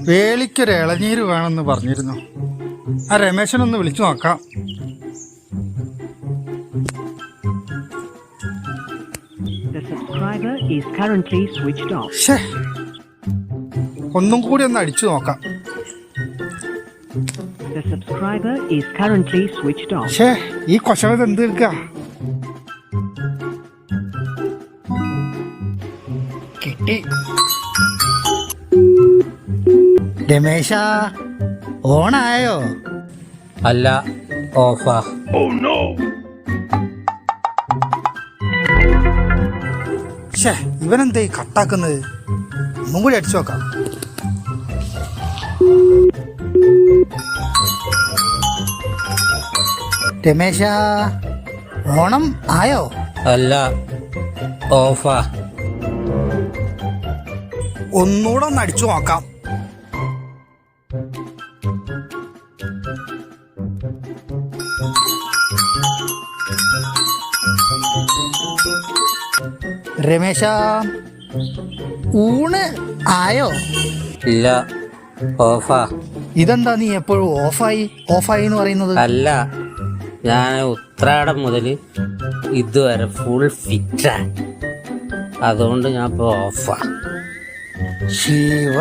വേലിക്കൊരു ഇളനീര് വേണമെന്ന് പറഞ്ഞിരുന്നു. ആ രമേശനൊന്ന് വിളിച്ചു നോക്കാം. ഒന്നും കൂടി ഒന്ന് അടിച്ചു നോക്കാം. ഈ കൊശവത് എന്ത് എടുക്ക? കിട്ടി. രമേശ, ഓണായോ? അല്ല, ഓഫാ. ഇവനെന്താ ഈ കട്ടാക്കുന്നത്? ഒന്നും കൂടി അടിച്ചു നോക്കാം. രമേശ, ഓണം ആയോ? അല്ല, ഓഫാ. ഒന്നുകൂടെ ഒന്ന് അടിച്ചു നോക്കാം. രമേശ, ഊണ് ആയോ? ഇല്ല, ഓഫാ. ഇതെന്താ നീ എപ്പോഴും ഓഫായി എന്ന് പറയുന്നത്? അല്ല, ഞാൻ ഉത്രാടം മുതൽ ഇതുവരെ ഫുൾ ഫിറ്റാ, അതുകൊണ്ട് ഞാൻ ഇപ്പൊ ഓഫാ. ശിവ